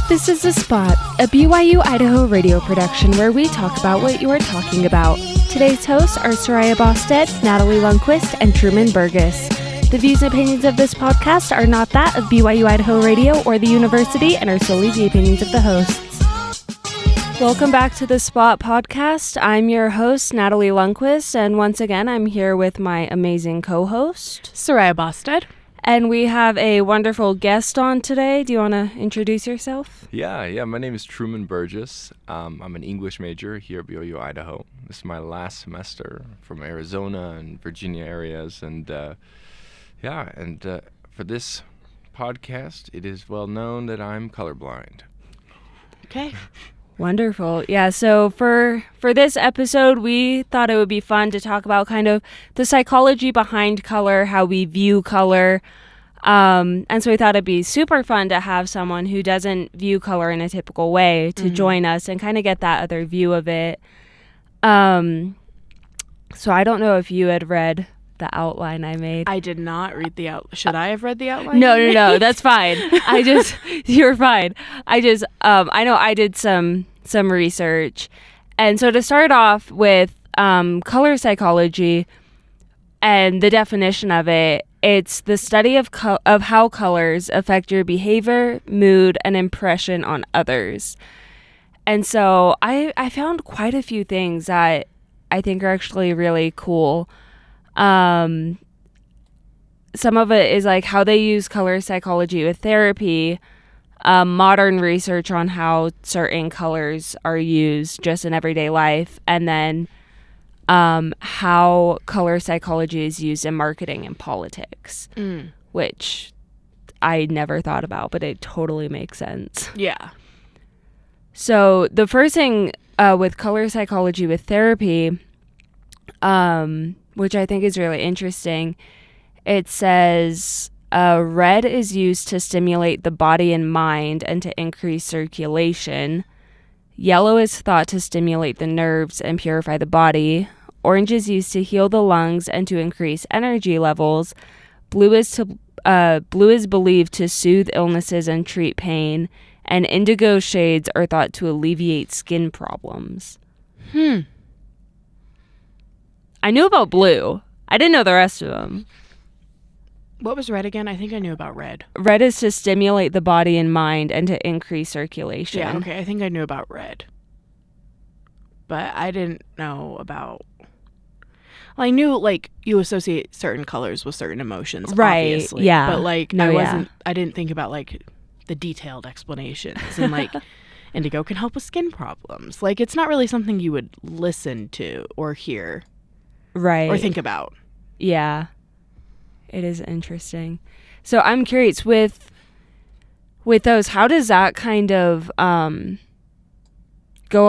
This is The Spot, a BYU-Idaho radio production where we talk about what you're talking about. Today's hosts are Soraya Bosted, Natalie Lundquist, and Truman Burgess. The views and opinions of this podcast are not that of BYU-Idaho Radio or the university and are solely the opinions of the hosts. Welcome back to The Spot podcast. I'm your host, Natalie Lundquist, and once again, I'm here with my amazing co-host, Soraya Bosted. And we have a wonderful guest on today. Do you want to introduce yourself? Yeah. My name is Truman Burgess. I'm an English major here at BYU-Idaho. This is my last semester from Arizona and Virginia areas. And for this podcast, it is well known that I'm colorblind. Okay. Wonderful. Yeah, so for this episode, we thought it would be fun to talk about kind of the psychology behind color, how we view color. And so we thought it'd be super fun to have someone who doesn't view color in a typical way to join us and kind of get that other view of it. So I don't know if you had read the outline I made. I did not read the outline. Should I have read the outline? No, that's fine. You're fine. I know I did some research. And so to start off with color psychology and the definition of it, it's the study of how colors affect your behavior, mood, and impression on others. And so I found quite a few things that I think are actually really cool. Some of it is like how they use color psychology with therapy, modern research on how certain colors are used just in everyday life, and then how color psychology is used in marketing and politics, which I never thought about, but it totally makes sense. Yeah. So the first thing with color psychology with therapy, which I think is really interesting, it says red is used to stimulate the body and mind and to increase circulation. Yellow is thought to stimulate the nerves and purify the body. Orange is used to heal the lungs and to increase energy levels. Blue is believed to soothe illnesses and treat pain. And indigo shades are thought to alleviate skin problems. I knew about blue. I didn't know the rest of them. What was red again? I think I knew about red. Red is to stimulate the body and mind and to increase circulation. Yeah, okay. I think I knew about red. But I didn't know about... Well, I knew, like, you associate certain colors with certain emotions, right, obviously. Yeah. But, like, I didn't think about, like, the detailed explanations. And, like, indigo can help with skin problems. Like, it's not really something you would listen to or hear. Right. Or think about. Yeah. It is interesting. So I'm curious with those, how does that kind of go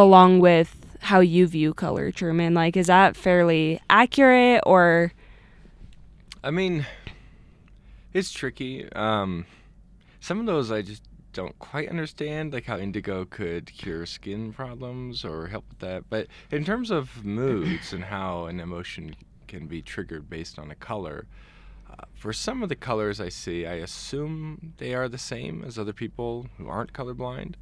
along with how you view color, Truman? Like, is that fairly accurate or? I mean, it's tricky. Some of those I just don't quite understand, like how indigo could cure skin problems or help with that. But in terms of moods and how an emotion can be triggered based on a color, for some of the colors I see, I assume they are the same as other people who aren't colorblind.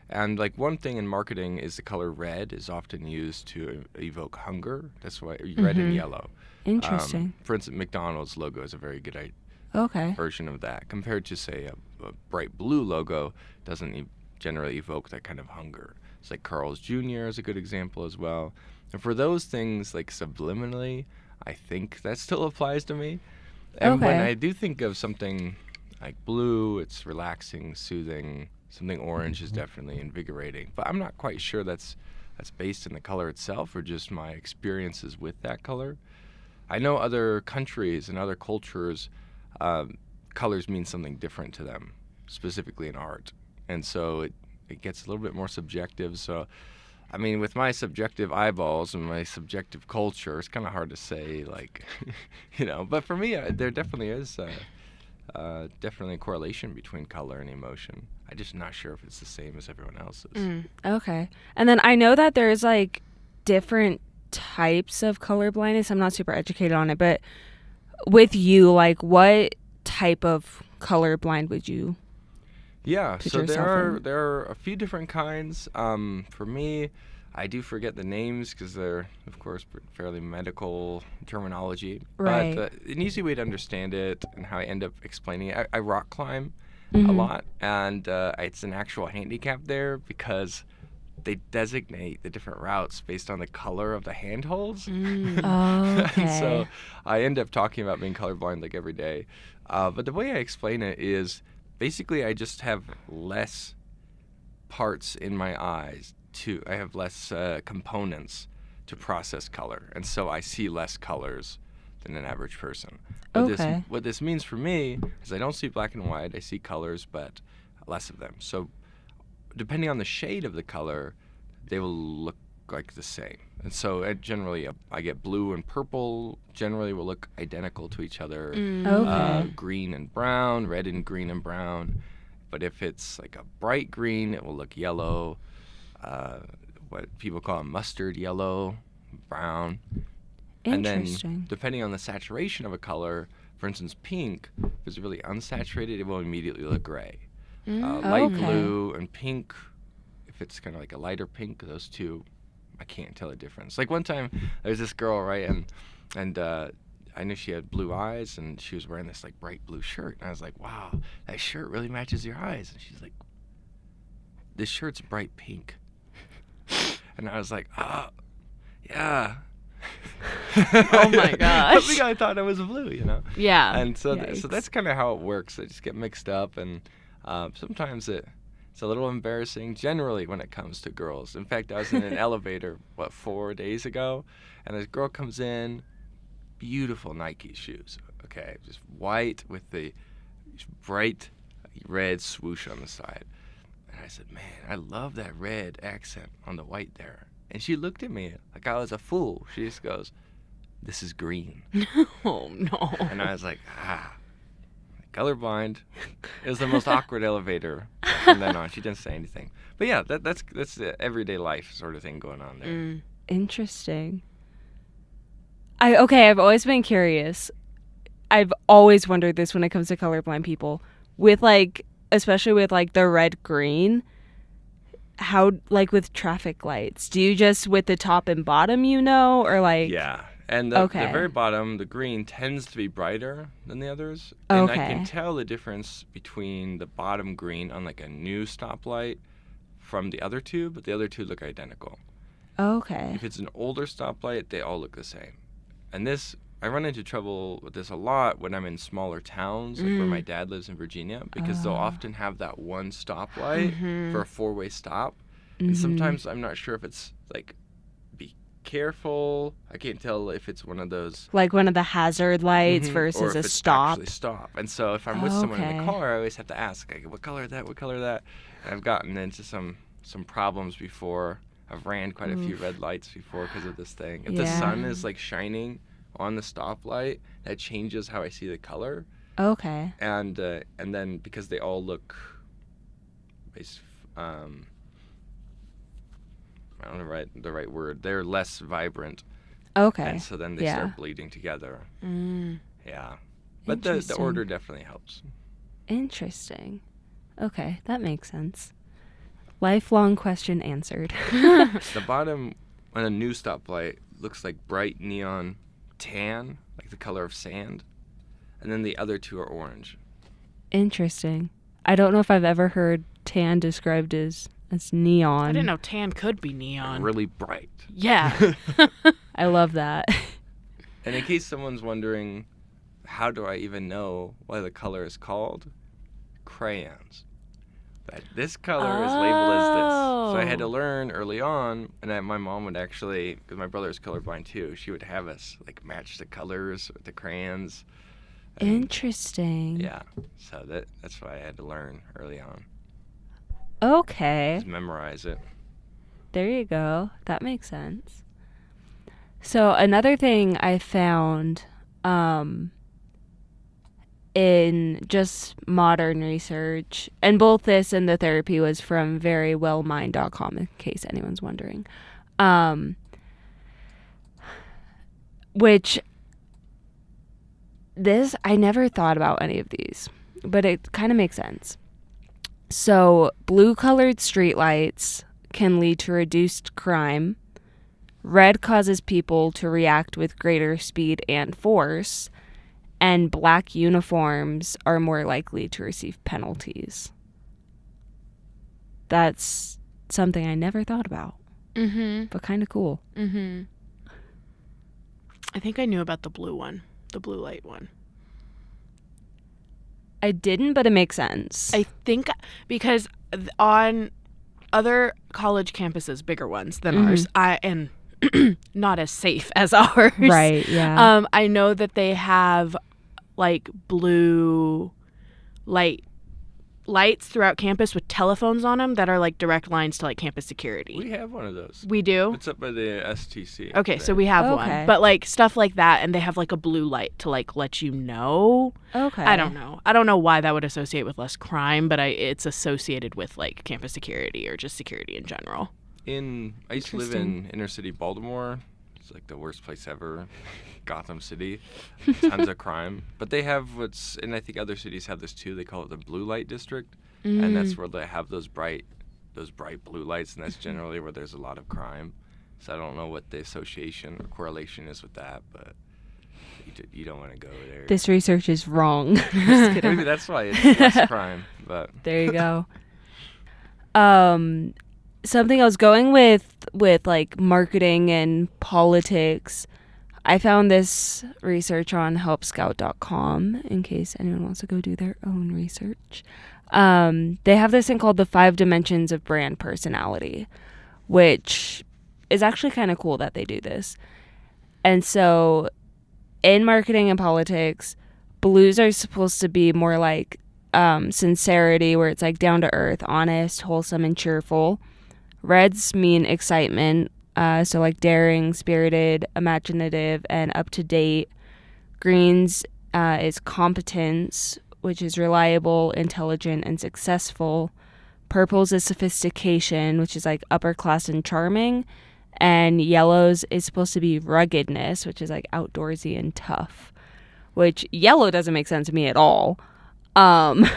And like one thing in marketing is the color red is often used to evoke hunger. That's why red and yellow. Interesting. For instance, McDonald's logo is a very good version of that, compared to, say, a bright blue logo doesn't generally evoke that kind of hunger. It's like Carl's Jr. is a good example as well. And for those things, like subliminally, I think that still applies to me. And when I do think of something like blue, it's relaxing, soothing. Something orange is definitely invigorating. But I'm not quite sure that's based in the color itself or just my experiences with that color. I know other countries and other cultures, colors mean something different to them, specifically in art. And so it gets a little bit more subjective. So, I mean, with my subjective eyeballs and my subjective culture, it's kind of hard to say, like, But for me, there definitely is definitely a correlation between color and emotion. I'm just not sure if it's the same as everyone else's. Okay. And then I know that there's, like, different types of color blindness. I'm not super educated on it, but with you, like, what type of colorblind would you Yeah, put so yourself in? there are a few different kinds. For me, I do forget the names because they're, of course, fairly medical terminology. Right. But an easy way to understand it and how I end up explaining it, I rock climb a Mhm. lot, and it's an actual handicap there because they designate the different routes based on the color of the handholds. Okay. And so I end up talking about being colorblind like every day. But the way I explain it is basically I just have less parts in my eyes I have less components to process color, and so I see less colors than an average person. Okay. What this means for me is I don't see black and white. I see colors, but less of them. So depending on the shade of the color, they will look like the same. And so generally, I get blue and purple generally will look identical to each other. Okay. Green and brown, red and green and brown. But if it's like a bright green, it will look yellow. What people call a mustard yellow, brown. And then Interesting. depending on the saturation of a color, for instance, pink, if it's really unsaturated, it will immediately look gray. Light Okay. blue and pink, if it's kind of like a lighter pink, those two, I can't tell the difference. Like one time, there was this girl, right, and I knew she had blue eyes, and she was wearing this like bright blue shirt, and I was like, wow, that shirt really matches your eyes. And she's like, this shirt's bright pink. And I was like, oh, yeah. Oh my gosh. But I thought it was blue, you know? Yeah. And so, Yikes. so that's kind of how it works. I just get mixed up, and sometimes it's a little embarrassing generally when it comes to girls. In fact, I was in an elevator, 4 days ago, and this girl comes in, beautiful Nike shoes, okay, just white with the bright red swoosh on the side. And I said, man, I love that red accent on the white there. And she looked at me like I was a fool. She just goes, this is green. Oh, no. And I was like, colorblind. It was the most awkward elevator from then on. She didn't say anything. But yeah, that's the everyday life sort of thing going on there. Interesting. I've always been curious. I've always wondered this when it comes to colorblind people. With especially with the red green, how with traffic lights, do you just with the top and bottom or Yeah. And the Okay. very bottom, the green, tends to be brighter than the others. And I can Okay. tell the difference between the bottom green on a new stoplight from the other two, but the other two look identical. Okay. If it's an older stoplight, they all look the same. And I run into trouble with this a lot when I'm in smaller towns, like where my dad lives in Virginia, because they'll often have that one stoplight for a four-way stop. And sometimes I'm not sure if it's be careful. I can't tell if it's one of those One of the hazard lights or versus if a it's stop. actually stop. And so if I'm with someone in Okay. the car, I always have to ask, what color is that? What color is that? And I've gotten into some problems before. I've ran quite a few red lights before because of this thing. If the sun is shining on the stoplight, that changes how I see the color. Okay. And then because they all look, I don't know the right word. They're less vibrant. Okay. And so then they start bleeding together. Yeah. But the Interesting. order definitely helps. Interesting. Okay, that makes sense. Lifelong question answered. The bottom on a new stoplight looks like bright neon tan, like the color of sand. And then the other two are orange. Interesting. I don't know if I've ever heard tan described as neon. I didn't know tan could be neon. Really bright. Yeah. I love that. And in case someone's wondering, how do I even know what the color is called? Crayons. But this color is labeled as this. So I had to learn early on, and my mom would actually, because my brother is colorblind too, she would have us match the colors with the crayons. And, Interesting. yeah. So that's why I had to learn early on. Okay. Just memorize it. There you go. That makes sense. So another thing I found in just modern research, and both this and the therapy was from verywellmind.com in case anyone's wondering, which this, I never thought about any of these, but it kind of makes sense. So blue-colored streetlights can lead to reduced crime. Red causes people to react with greater speed and force. And black uniforms are more likely to receive penalties. That's something I never thought about. Mm-hmm. But kind of cool. Mm-hmm. I think I knew about the blue one. The blue light one. I didn't, but it makes sense. I think because on other college campuses, bigger ones than ours, and not as safe as ours. Right, yeah. I know that they have like blue lights throughout campus with telephones on them that are like direct lines to like campus security. We have one of those. We do? It's up by the STC. Okay, so we have one. But like stuff like that, and they have like a blue light to like let you know. Okay. I don't know why that would associate with less crime, but it's associated with like campus security or just security in general. I used to live in inner city Baltimore. It's like the worst place ever. Gotham City. Tons of crime. But they have and I think other cities have this too, they call it the blue light district. And that's where they have those bright blue lights, and that's generally where there's a lot of crime. So I don't know what the association or correlation is with that, but you don't want to go there. This research is wrong. Maybe that's why it's less crime. But there you go. Something I was going with like marketing and politics. I found this research on helpscout.com in case anyone wants to go do their own research. They have this thing called the 5 dimensions of brand personality, which is actually kind of cool that they do this. And so in marketing and politics, blues are supposed to be more like sincerity, where it's like down to earth, honest, wholesome, and cheerful. Reds mean excitement. So like daring, spirited, imaginative, and up to date. Greens is competence, which is reliable, intelligent, and successful. Purples is sophistication, which is like upper class and charming. And yellows is supposed to be ruggedness, which is like outdoorsy and tough. Which yellow doesn't make sense to me at all. I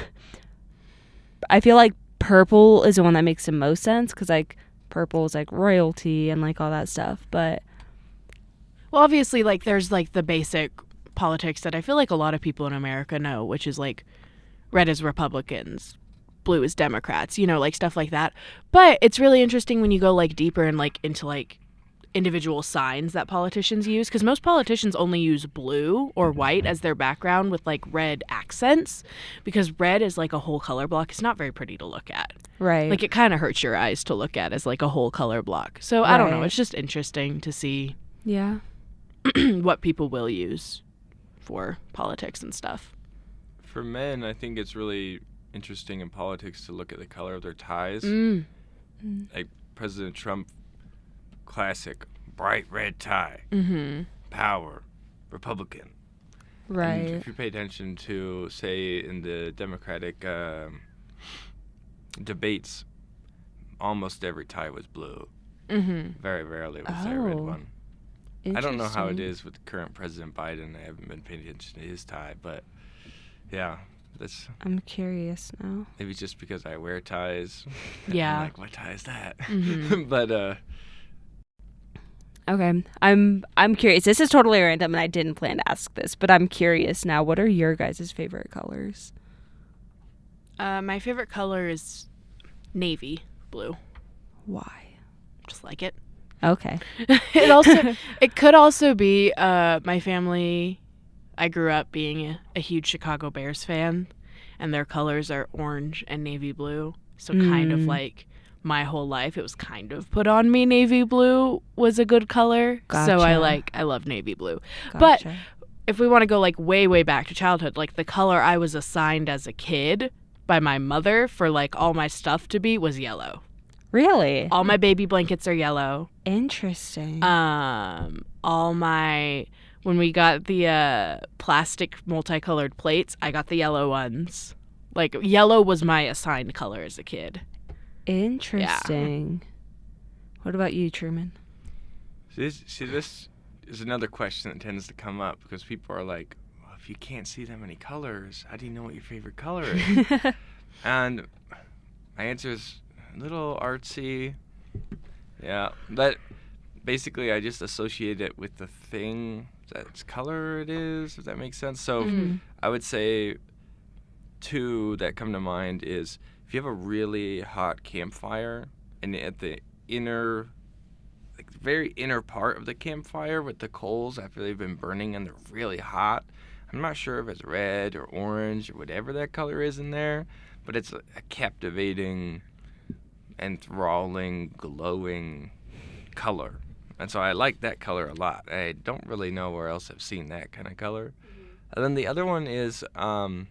feel like purple is the one that makes the most sense, because like purple is like royalty and like all that stuff. But well, obviously, like there's like the basic politics that I feel like a lot of people in America know, which is like red is Republicans, blue is Democrats, like stuff like that. But it's really interesting when you go like deeper and like into like individual signs that politicians use, because most politicians only use blue or white as their background with like red accents, because red is like a whole color block. It's not very pretty to look at. Right. Like it kind of hurts your eyes to look at as like a whole color block. So I don't know. It's just interesting to see what people will use for politics and stuff. For men, I think it's really interesting in politics to look at the color of their ties. Like President Trump, classic bright red tie, power, Republican. Right. And if you pay attention to, say, in the Democratic debates, almost every tie was blue. Very rarely was there a red one. I don't know how it is with current President Biden. I haven't been paying attention to his tie, but yeah, that's. I'm curious now. Maybe just because I wear ties. Yeah. I'm like, what tie is that? But okay, I'm curious. This is totally random, and I didn't plan to ask this, but I'm curious now. What are your guys' favorite colors? My favorite color is navy blue. Why? Just like it. Okay. It could also be my family. I grew up being a huge Chicago Bears fan, and their colors are orange and navy blue. So kind of like my whole life, it was kind of put on me navy blue was a good color. Gotcha. So I love navy blue. Gotcha. But if we want to go like way back to childhood, like the color I was assigned as a kid by my mother for like all my stuff to be was yellow. Really? All my baby blankets are yellow. Interesting. When we got the plastic multicolored plates, I got the yellow ones. Like yellow was my assigned color as a kid. Interesting. Yeah. What about you, Truman? This is another question that tends to come up, because people are like, well, if you can't see that many colors, how do you know what your favorite color is? And My answer is a little artsy. Yeah, but basically I just associate it with the thing that's color it is, if that makes sense. So I would say 2 that come to mind is if you have a really hot campfire and at the inner, like very inner part of the campfire with the coals after they've been burning and they're really hot. I'm not sure if it's red or orange or whatever that color is in there, but it's a captivating, enthralling, glowing color. And so I like that color a lot. I don't really know where else I've seen that kind of color. And then the other one is a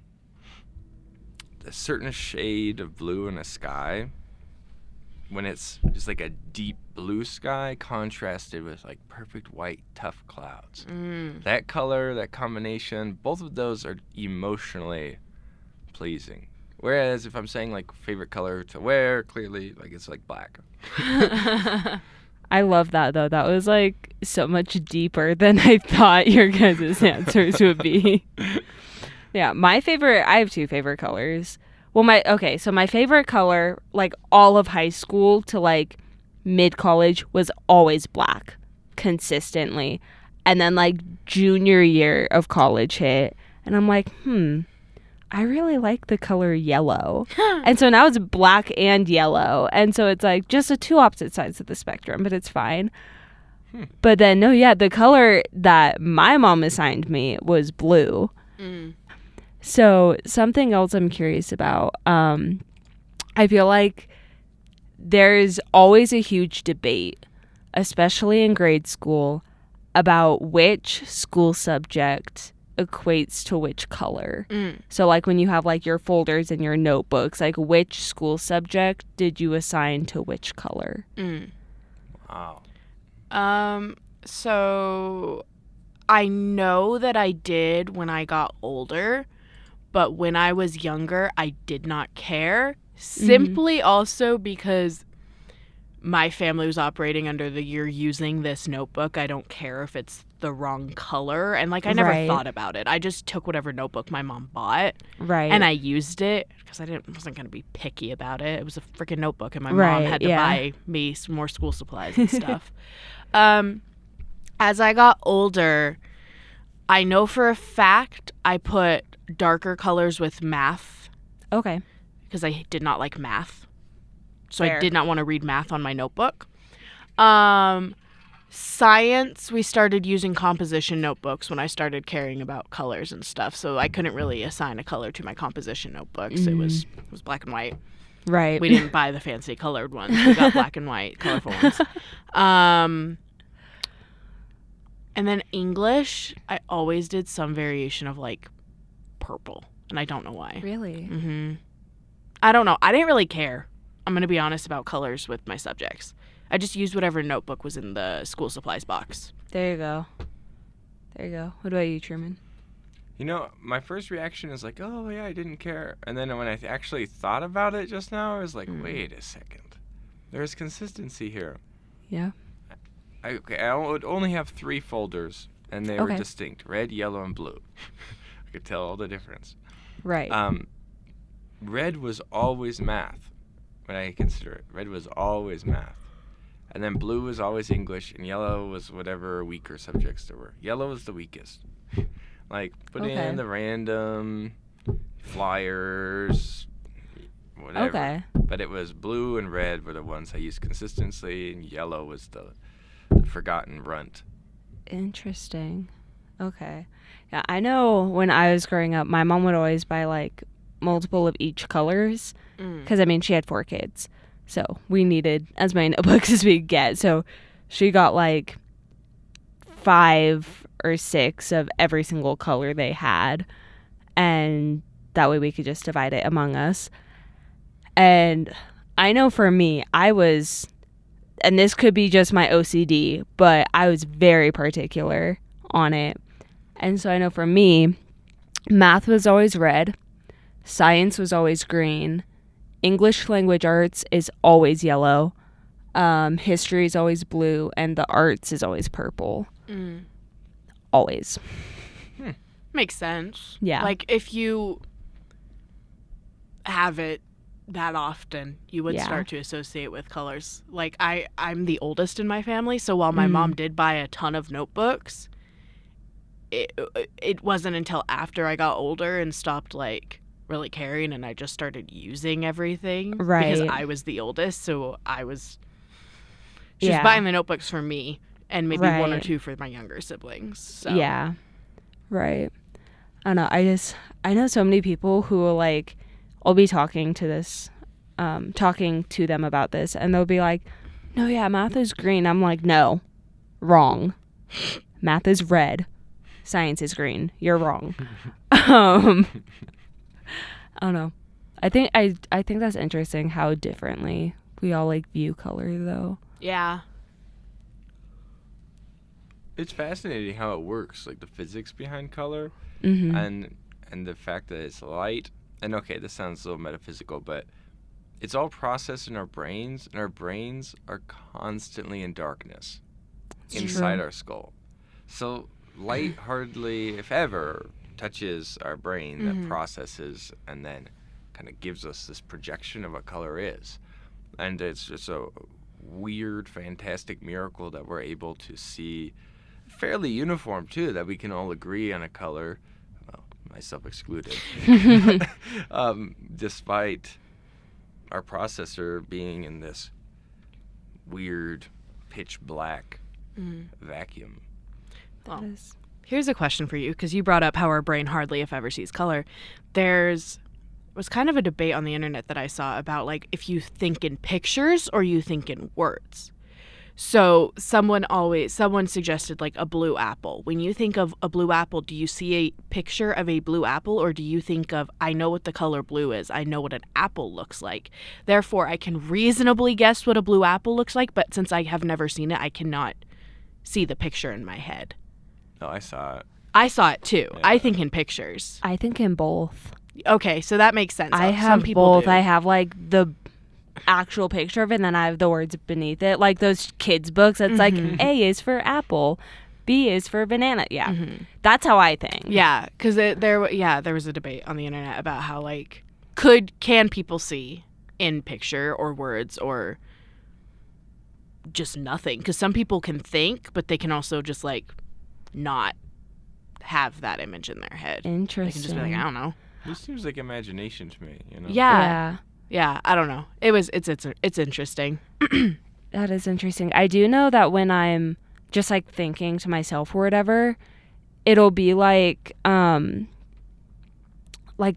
certain shade of blue in a sky when it's just like a deep blue sky contrasted with like perfect white tough clouds. That color, that combination, both of those are emotionally pleasing. Whereas if I'm saying like favorite color to wear, clearly like it's like black. I love that though. That was like so much deeper than I thought your guys' answers would be. Yeah, I have 2 favorite colors. Well, so my favorite color, like all of high school to like mid-college, was always black, consistently. And then like junior year of college hit, and I'm like, I really like the color yellow. And so now it's black and yellow. And so it's like just the 2 opposite sides of the spectrum, but it's fine. But then, the color that my mom assigned me was blue. So something else I'm curious about, I feel like there's always a huge debate, especially in grade school, about which school subject equates to which color. So like when you have like your folders and your notebooks, like which school subject did you assign to which color? Wow. So I know that I did when I got older, but when I was younger, I did not care. Simply also because my family was operating under the you're using this notebook. I don't care if it's the wrong color. And like I never thought about it. I just took whatever notebook my mom bought. Right. And I used it because I wasn't going to be picky about it. It was a freaking notebook and my mom had to buy me some more school supplies and stuff. As I got older, I know for a fact I put darker colors with math. Okay. Because I did not like math. So Fair. I did not want to read math on my notebook. Science, we started using composition notebooks when I started caring about colors and stuff. So I couldn't really assign a color to my composition notebooks. It was black and white. Right. We didn't buy the fancy colored ones. We got black and white, colorful ones. And then English, I always did some variation of like purple. And I don't know why. Really? I don't know. I didn't really care. I'm going to be honest about colors with my subjects. I just used whatever notebook was in the school supplies box. There you go. What about you, Truman? You know, my first reaction is like, oh, yeah, I didn't care. And then when I actually thought about it just now, I was like, wait a second. There's consistency here. Yeah. I would only have 3 folders, and they were distinct, red, yellow, and blue. I could tell all the difference. Right. Red was always math, when I consider it. Red was always math. And then blue was always English, and yellow was whatever weaker subjects there were. Yellow was the weakest. Like, put in the random flyers, whatever. Okay. But it was blue and red were the ones I used consistently, and yellow was the forgotten runt. Interesting. Okay. Yeah, I know when I was growing up, my mom would always buy like multiple of each colors because, I mean, she had 4 kids. So we needed as many notebooks as we could get. So she got like 5 or 6 of every single color they had. And that way we could just divide it among us. And I know for me, and this could be just my OCD, but I was very particular on it. And so I know for me, math was always red. Science was always green. English language arts is always yellow. History is always blue. And the arts is always purple. Always. Makes sense. Yeah. Like if you have it that often, you would Yeah. start to associate with colors. Like, I'm the oldest in my family, so while my mom did buy a ton of notebooks, it wasn't until after I got older and stopped, like, really caring, and I just started using everything. Right. Because I was the oldest, so she was Yeah. buying the notebooks for me and maybe one or Right. two for my younger siblings. So. Yeah. Right. I don't know. I know so many people who will, like, I'll be talking to them about this, and they'll be like, no, yeah, math is green. I'm like, no, wrong. Math is red. Science is green. You're wrong. I don't know. I think that's interesting how differently we all, like, view color, though. Yeah. It's fascinating how it works, like the physics behind color, Mm-hmm. and the fact that it's light. And okay, this sounds a little metaphysical, but it's all processed in our brains, and our brains are constantly in darkness inside our skull. So light hardly, if ever, touches our brain that processes and then kind of gives us this projection of what color is. And it's just a weird, fantastic miracle that we're able to see fairly uniform, too, that we can all agree on a color, well, myself excluded, despite our processor being in this weird pitch black vacuum. Well, here's a question for you, because you brought up how our brain hardly if ever sees color. Was kind of a debate on the internet that I saw about, like, if you think in pictures or you think in words. So someone suggested, like, a blue apple. When you think of a blue apple, do you see a picture of a blue apple, or do you think of, I know what the color blue is, I know what an apple looks like, therefore I can reasonably guess what a blue apple looks like, but since I have never seen it, I cannot see the picture in my head? Oh, I saw it. I saw it too. Yeah. I think in pictures. I think in both. Okay, so that makes sense. I Some have people both. do. I have, like, the actual picture of it, and then I have the words beneath it, like those kids' books. It's like A is for apple, B is for banana. Yeah, that's how I think. Yeah, because there was a debate on the internet about how, like, can people see in picture or words or just nothing? Because some people can think, but they can also just, like, not have that image in their head. Interesting. They can just be like, I don't know. This seems like imagination to me, you know? Yeah, I don't know. It's interesting. That is interesting. I do know that when I'm just, like, thinking to myself or whatever, it'll be like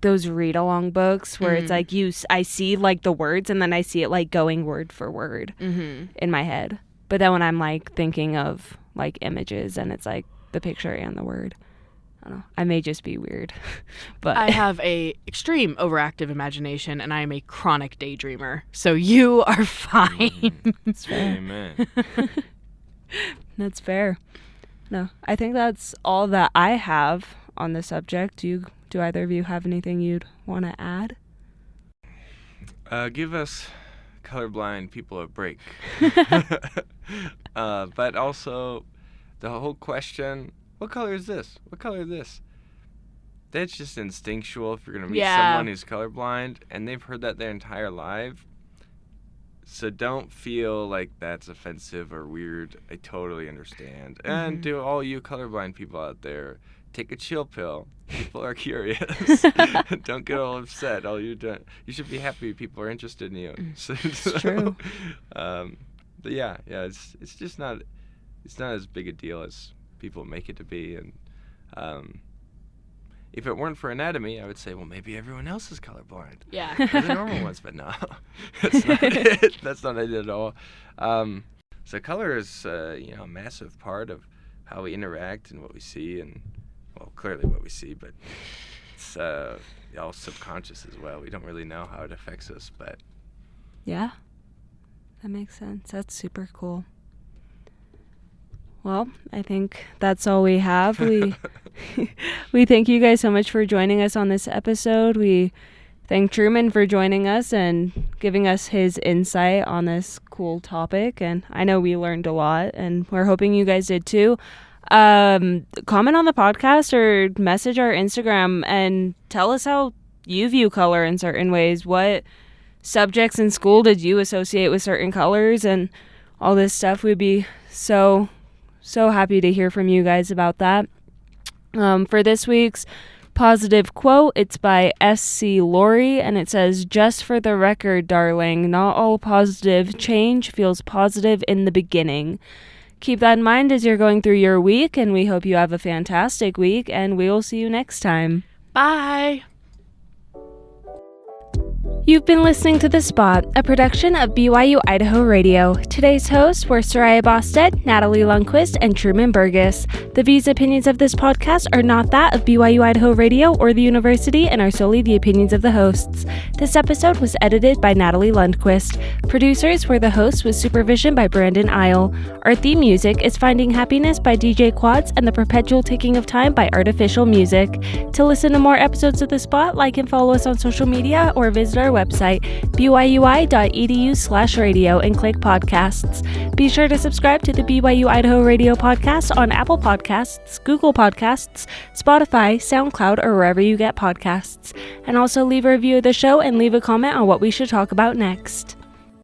those read along books where it's like I see, like, the words, and then I see it, like, going word for word in my head. But then when I'm, like, thinking of, like, images, and it's like the picture and the word, I don't know. I may just be weird, but I have a extreme overactive imagination, and I am a chronic daydreamer. So you are fine. That's fair. Amen. That's fair. No, I think that's all that I have on the subject. Do either of you have anything you'd want to add? Give us colorblind people a break. But also, the whole question, what color is this? What color is this? That's just instinctual if you're going to meet someone who's colorblind, and they've heard that their entire life. So don't feel like that's offensive or weird. I totally understand. And to all you colorblind people out there, take a chill pill. People are curious. Don't get all upset. You should be happy people are interested in you. It's true. But yeah, it's just not as big a deal as people make it to be. And if it weren't for anatomy, I would say, well, maybe everyone else is colorblind. Yeah. Or the normal ones, but no, that's not it. That's not it at all. So color is a massive part of how we interact and what we see, and well, clearly what we see, but it's all subconscious as well. We don't really know how it affects us, but yeah, that makes sense. That's super cool. Well, I think that's all we have. We thank you guys so much for joining us on this episode. We thank Truman for joining us and giving us his insight on this cool topic. And I know we learned a lot, and we're hoping you guys did too. Comment on the podcast or message our Instagram and tell us how you view color in certain ways. What subjects in school did you associate with certain colors and all this stuff. We'd be so happy to hear from you guys about that. For this week's positive quote, it's by S.C. Laurie, and it says, "Just for the record, darling, not all positive change feels positive in the beginning." Keep that in mind as you're going through your week, and we hope you have a fantastic week, and we will see you next time. Bye! You've been listening to The Spot, a production of BYU-Idaho Radio. Today's hosts were Soraya Bosted, Natalie Lundquist, and Truman Burgess. The views and opinions of this podcast are not that of BYU-Idaho Radio or the university and are solely the opinions of the hosts. This episode was edited by Natalie Lundquist. Producers were the hosts with supervision by Brandon Isle. Our theme music is Finding Happiness by DJ Quads and The Perpetual Ticking of Time by Artificial Music. To listen to more episodes of The Spot, like and follow us on social media or visit our website, byui.edu/radio, and click podcasts. Be sure to subscribe to the BYU-Idaho Radio podcast on Apple Podcasts, Google Podcasts, Spotify, SoundCloud, or wherever you get podcasts. And also leave a review of the show and leave a comment on what we should talk about next.